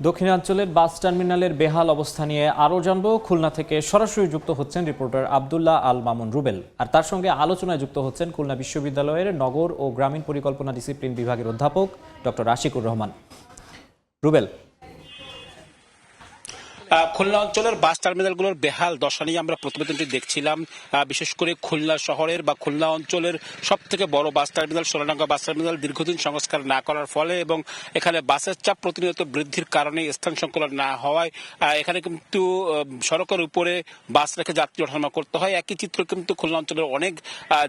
দক্ষিণাঞ্চলের বাস টার্মিনালের বেহাল অবস্থা নিয়ে আরও জানব। খুলনা থেকে সরাসরি যুক্ত হচ্ছেন রিপোর্টার আব্দুল্লাহ আল মামুন রুবেল, আর তার সঙ্গে আলোচনায় যুক্ত হচ্ছেন খুলনা বিশ্ববিদ্যালয়ের নগর ও গ্রামীণ পরিকল্পনা ডিসিপ্লিন বিভাগের অধ্যাপক ডক্টর আশিকুর রহমান। রুবেল, খুলনা অঞ্চলের বাস টার্মিনালগুলোর বেহাল দশা নিয়ে আমরা প্রতিবেদনটি দেখছিলাম। বিশেষ করে খুলনা শহরের বা খুলনা অঞ্চলের সব থেকে বড় bus terminal Sonadanga bus terminal দীর্ঘদিন সংস্কার না করার ফলে এবং এখানে বাসের চাপ প্রতিনিয়ত বৃদ্ধির কারণে স্থান সংকুলন না হওয়ায় এখানে কিন্তু সড়কের উপরে বাস রেখে যাত্রী ওঠানামা করতে হয়। একই চিত্র কিন্তু খুলনা অঞ্চলের অনেক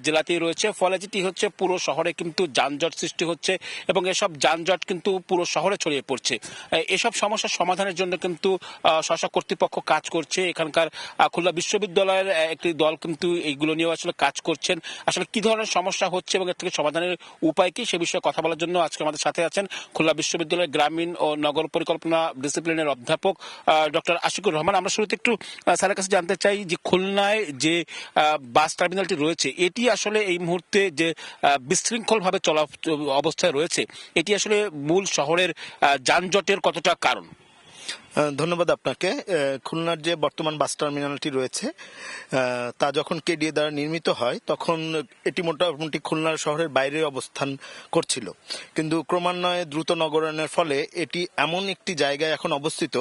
জেলাতেই রয়েছে। ফলে যেটি হচ্ছে পুরো শহরে কিন্তু যানজট সৃষ্টি হচ্ছে এবং এসব যানজট কিন্তু পুরো শহরে ছড়িয়ে পড়ছে। এসব সমস্যার সমাধানের জন্য কিন্তু শাসক কর্তৃপক্ষ কাজ করছে। এখানকার খুলনা বিশ্ববিদ্যালয়ের একটি দল কিন্তু এইগুলো নিয়েও আসলে কাজ করছেন। আসলে কি ধরনের সমস্যা হচ্ছে এবং এর থেকে সমাধানের উপায় কি সে বিষয়ে কথা বলার জন্য আজকে আমাদের সাথে আছেন খুলনা বিশ্ববিদ্যালয়ের গ্রামীণ ও নগর পরিকল্পনা ডিসিপ্লিনের অধ্যাপক ডক্টর আশিকুর রহমান। আমরা শুরুতে একটু স্যারের কাছে জানতে চাই যে খুলনায় যে বাস টার্মিনালটি রয়েছে এটি আসলে এই মুহূর্তে যে বিশৃঙ্খলভাবে চলা অবস্থায় রয়েছে এটি আসলে মূল শহরের যানজটের কতটা কারণ? ধন্যবাদ আপনাকে। খুলনার যে বর্তমান বাস টার্মিনালটি রয়েছে তা যখন কেডিএ দ্বারা নির্মিত হয় তখন এটি মোটামুটি খুলনা শহরের বাইরে অবস্থান করছিল, কিন্তু ক্রমান্বয়ে দ্রুত নগরায়নের ফলে এটি এমন একটি জায়গায় এখন অবস্থিত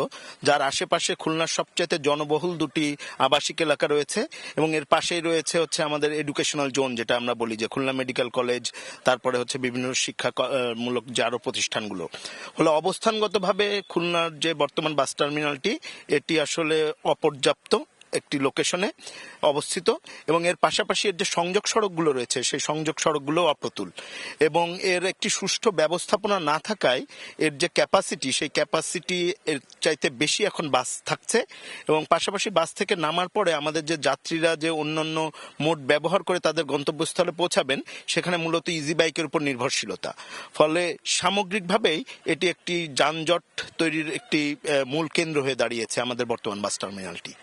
যার আশেপাশে খুলনার সবচেয়ে জনবহুল দুটি আবাসিক এলাকা রয়েছে এবং এর পাশেই রয়েছে আমাদের এডুকেশনাল জোন, যেটা আমরা বলি যে খুলনা মেডিকেল কলেজ, তারপরে বিভিন্ন শিক্ষামূলক যে আরো প্রতিষ্ঠানগুলো। ফলে অবস্থানগতভাবে খুলনার যে বর্তমান বাস টার্মিনালটি এটি আসলে অপর্যাপ্ত একটি লোকেশনে অবস্থিত এবং এর পাশাপাশি এর যে সংযোগ সড়কগুলো রয়েছে সেই সংযোগ সড়কগুলো অপ্রতুল এবং এর একটি সুষ্ঠু ব্যবস্থাপনা না থাকায় এর যে ক্যাপাসিটি সেই ক্যাপাসিটি এর চাইতে বেশি এখন বাস থাকছে এবং পাশাপাশি বাস থেকে নামার পরে আমাদের যে যাত্রীরা যে অন্যান্য মোড ব্যবহার করে তাদের গন্তব্যস্থলে পৌঁছাবেন সেখানে মূলত ইজি বাইকের উপর নির্ভরশীলতা। ফলে সামগ্রিকভাবেই এটি একটি যানজট তৈরির একটি মূল কেন্দ্র হয়ে দাঁড়িয়েছে আমাদের বর্তমান বাস টার্মিনালটি।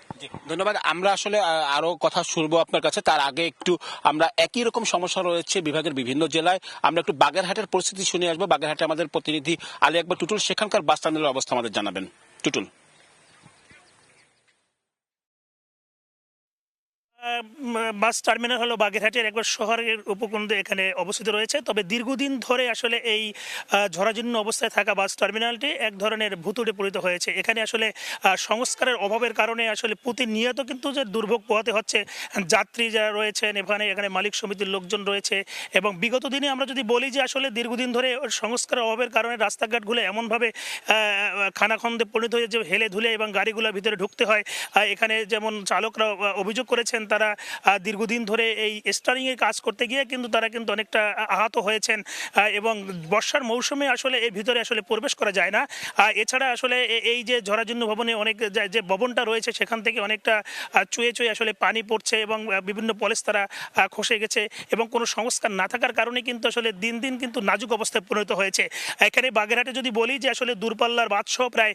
ধন্যবাদ। আমরা আসলে আরো কথা শুনবো আপনার কাছে, তার আগে একটু আমরা একই রকম সমস্যা রয়েছে বিভাগের বিভিন্ন জেলায়। আমরা একটু বাগেরহাটের পরিস্থিতি শুনে আসবো। বাগেরহাটে আমাদের প্রতিনিধি আলী আকবর টুটুল সেখানকার বাস টার্মিনালের অবস্থা আমাদের জানাবেন। টুটুল। বাস টার্মিনাল হলো বাগেরহাটের একবার শহরের উপকূলে এখানে অবস্থিত রয়েছে। তবে দীর্ঘদিন ধরে আসলে এই ঝরাজীর্ণ অবস্থায় থাকা বাস টার্মিনালটি এক ধরনের ভুতুড়ে পরিণত হয়েছে। এখানে আসলে সংস্কারের অভাবের কারণে আসলে প্রতিনিয়ত কিন্তু যে দুর্ভোগ পোহাতে হচ্ছে যাত্রী যারা রয়েছেন, এখানে মালিক সমিতির লোকজন রয়েছে এবং বিগত দিনে আমরা যদি বলি যে আসলে দীর্ঘদিন ধরে সংস্কারের অভাবের কারণে রাস্তাঘাটগুলো এমনভাবে খানাখন্দে পরিণত হয়েছে যে হেলে ধুলে এবং গাড়িগুলোর ভিতরে ঢুকতে হয়। এখানে যেমন চালকরা অভিযোগ করেছেন তারা দীর্ঘদিন ধরে এই স্টারিংয়ে কাজ করতে গিয়ে কিন্তু তারা কিন্তু অনেকটা আহত হয়েছেন এবং বর্ষার মৌসুমে আসলে এর ভিতরে আসলে প্রবেশ করা যায় না। এছাড়া আসলে এই যে ঝরাজীর্ণ ভবনে অনেক যে ভবনটা রয়েছে সেখান থেকে অনেকটা চুয়ে চুয়ে আসলে পানি পড়ছে এবং বিভিন্ন পলেস তারা খসে গেছে এবং কোনো সংস্কার না থাকার কারণে কিন্তু আসলে দিন দিন কিন্তু নাজুক অবস্থায় পরিণত হয়েছে। এখানে বাগেরহাটে যদি বলি যে আসলে দূরপাল্লার বাস সহ প্রায়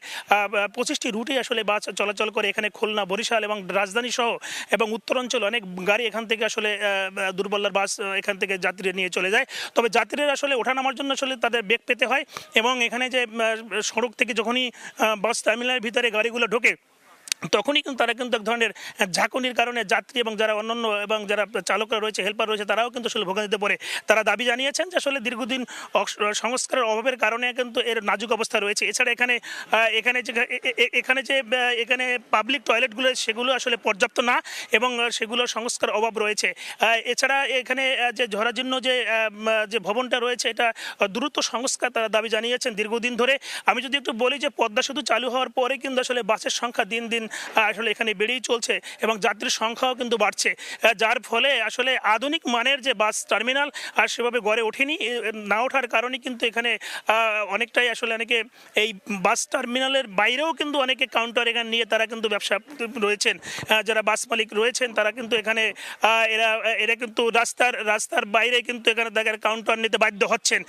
25টি রুটে আসলে বাস চলাচল করে। এখানে খুলনা, বরিশাল এবং রাজধানী সহ এবং উত্তরাঞ্চল অনেক গাড়ি এখান থেকে আসলে দূরপাল্লার বাস এখান থেকে যাত্রীরা নিয়ে চলে যায়। তবে যাত্রীরা আসলে ওঠানামার জন্য আসলে তাদের বেগ পেতে হয় এবং এখানে যে সড়ক থেকে যখনই বাস টার্মিনালের ভিতরে গাড়িগুলো ঢোকে তখনই কিন্তু তারা কিন্তু এক ধরনের ঝাঁকুনির কারণে যাত্রী এবং যারা অন্যান্য এবং যারা চালকরা রয়েছে, হেল্পার রয়েছে, তারাও কিন্তু আসলে ভোগান্তিতে পড়ে। তারা দাবি জানিয়েছেন যে আসলে দীর্ঘদিন সংস্কারের অভাবের কারণে কিন্তু এর নাজুক অবস্থা রয়েছে। এছাড়া এখানে পাবলিক টয়লেটগুলো সেগুলো আসলে পর্যাপ্ত না এবং সেগুলোর সংস্কার অভাব রয়েছে। এছাড়া এখানে যে ঝরাজীর্ণ যে ভবনটা রয়েছে এটা দ্রুত সংস্কার তারা দাবি জানিয়েছেন দীর্ঘদিন ধরে। আমি যদি একটু বলি যে পদ্মা সেতু চালু হওয়ার পরে কিন্তু আসলে বাসের সংখ্যা দিন দিন আসলে এখানে বেড়েই চলছে এবং যাত্রীর সংখ্যাও কিন্তু বাড়ছে, যার ফলে আসলে আধুনিক মানের যে বাস টার্মিনাল আর সেভাবে গড়ে ওঠেনি। না ওঠার কারণে কিন্তু এখানে অনেকটাই আসলে অনেকে এই বাস টার্মিনালের বাইরেও কিন্তু অনেকে কাউন্টার এখানে নিয়ে তারা কিন্তু ব্যবসা রয়েছেন। যারা বাস মালিক রয়েছেন তারা কিন্তু এখানে এরা কিন্তু রাস্তার বাইরে কিন্তু এখানে তাদের কাউন্টার নিতে বাধ্য হচ্ছেন।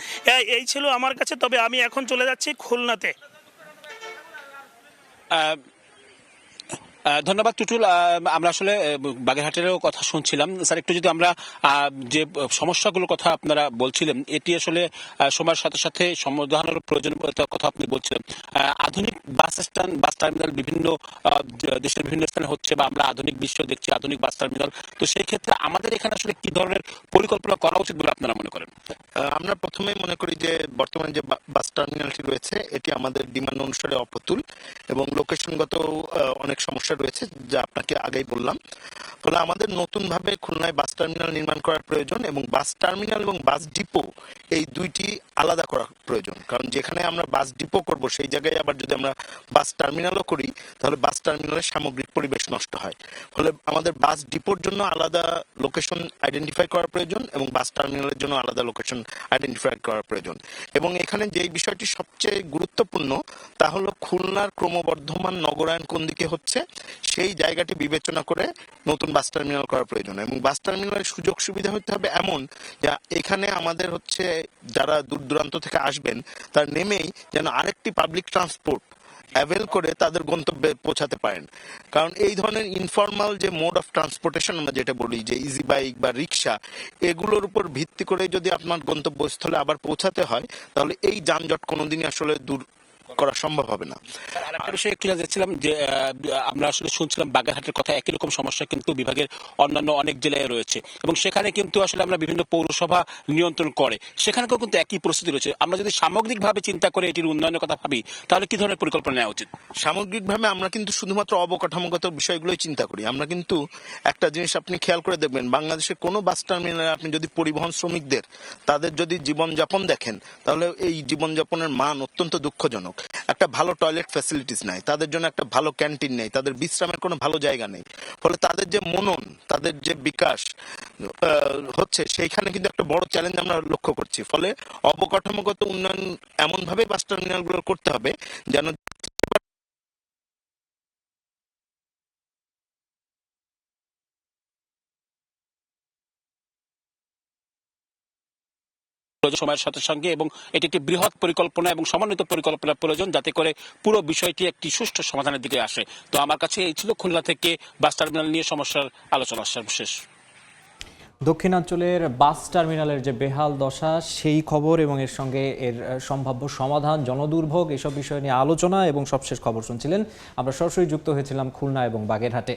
এই ছিল আমার কাছে। তবে আমি এখন চলে যাচ্ছি খুলনাতে। ধন্যবাদ টুটুল। আমরা আসলে বাগেরহাটেরও কথা শুনছিলাম স্যার, একটু যদি আমরা যে সমস্যাগুলোর কথা আপনারা বলছিলেন এটি আসলে সময়ের সাথে সাথে সমাধানের প্রয়োজনীয়তার কথা আপনি বলছিলেন। আধুনিক বাস স্ট্যান্ড, বাস টার্মিনাল বিভিন্ন দেশের বিভিন্ন স্থানে হচ্ছে, বা আমরা আধুনিক বিশ্ব দেখছি আধুনিক বাস টার্মিনাল। তো সেই ক্ষেত্রে আমাদের এখানে আসলে কি ধরনের পরিকল্পনা করা উচিত বলে আপনারা মনে করেন? আমরা প্রথমে মনে করি যে বর্তমানে যে বাস টার্মিনালটি রয়েছে এটি আমাদের ডিমান্ড অনুসারে অপ্রতুল এবং লোকেশনগত অনেক সমস্যা রয়েছে, যা আপনাকে আগেই বললাম। ফলে আমাদের নতুনভাবে খুলনায় বাস টার্মিনাল নির্মাণ করার প্রয়োজন এবং বাস টার্মিনাল এবং বাস ডিপো এই দুইটি আলাদা করা প্রয়োজন। কারণ যেখানে আমরা বাস ডিপো করব সেই জায়গায় আবার যদি আমরা বাস টার্মিনালও করি তাহলে বাস টার্মিনালের সামগ্রিক পরিবেশ নষ্ট হয়। ফলে আমাদের বাস ডিপোর জন্য আলাদা লোকেশন আইডেন্টিফাই করার প্রয়োজন এবং বাস টার্মিনালের জন্য আলাদা লোকেশন আইডেন্টিফাই করার প্রয়োজন। এবং এখানে যে বিষয়টি সবচেয়ে গুরুত্বপূর্ণ তা হলো খুলনার ক্রমবর্ধমান নগরায়ন কোন দিকে হচ্ছে সেই জায়গাটি বিবেচনা করে নতুন বাস টার্মিনাল করার প্রয়োজন। এবং বাস টার্মিনালের সুযোগ সুবিধা হতে হবে এমন যা এখানে আমাদের হচ্ছে যারা দূর দূরান্ত থেকে আসবেন তার নেমেই যেন আরেকটি পাবলিক ট্রান্সপোর্ট অ্যাভেল করে তাদের গন্তব্যে পৌঁছাতে পারেন। কারণ এই ধরনের ইনফর্মাল যে মোড অফ ট্রান্সপোর্টেশন আমরা যেটা বলি যে ইজি বাইক বা রিক্সা, এগুলোর উপর ভিত্তি করে যদি আপনার গন্তব্যস্থলে আবার পৌঁছাতে হয় তাহলে এই যানজট কোনোদিনই আসলে দূর করা সম্ভব হবে না। আরেকটা বিষয় একটু জানতে চাচ্ছিলাম যে আমরা আসলে শুনছিলাম বাগেরহাটের কথা, একই রকম সমস্যা কিন্তু বিভাগের অন্যান্য অনেক জেলায় রয়েছে এবং সেখানে কিন্তু আসলে আমরা বিভিন্ন পৌরসভা নিয়ন্ত্রণ করে, সেখানেও কিন্তু একই পরিস্থিতি রয়েছে। আমরা যদি সামগ্রিকভাবে চিন্তা করে এটির উন্নয়নের কথা ভাবি তাহলে কি ধরনের পরিকল্পনা নেওয়া উচিত? সামগ্রিকভাবে আমরা কিন্তু শুধুমাত্র অবকাঠামোগত বিষয়গুলোই চিন্তা করি। আমরা কিন্তু একটা জিনিস আপনি খেয়াল করে দেখবেন, বাংলাদেশের কোনো বাস টার্মিনালে আপনি যদি পরিবহন শ্রমিকদের তাদের যদি জীবনযাপন দেখেন তাহলে এই জীবনযাপনের মান অত্যন্ত দুঃখজনক। একটা ভালো টয়লেট ফ্যাসিলিটিস নাই, তাদের জন্য একটা ভালো ক্যান্টিন নেই, তাদের বিশ্রামের কোনো ভালো জায়গা নেই। ফলে তাদের যে মনন, তাদের যে বিকাশ হচ্ছে সেইখানে কিন্তু একটা বড় চ্যালেঞ্জ আমরা লক্ষ্য করছি। ফলে অবকাঠামোগত উন্নয়ন এমনভাবে বাস টার্মিনালগুলো করতে হবে যেন সময়ের সাথে সঙ্গে, এবং এটি একটি বৃহৎ পরিকল্পনা এবং সমন্বিত পরিকল্পনা প্রয়োজন যাতে করে পুরো বিষয়টি একটি সুষ্ঠু সমাধানের দিকে আসে। তো আমার কাছে এই ছিল খুলনা থেকে বাস টার্মিনাল নিয়ে সমস্যার আলোচনা সর্বশেষ। দক্ষিণাঞ্চলের বাস টার্মিনালের যে বেহাল দশা সেই খবর এবং এর সঙ্গে এর সম্ভাব্য সমাধান, জনদুর্ভোগ, এসব বিষয় নিয়ে আলোচনা এবং সবশেষ খবর শুনছিলেন। আমরা সরাসরি যুক্ত হয়েছিলাম খুলনা এবং বাগেরহাটে।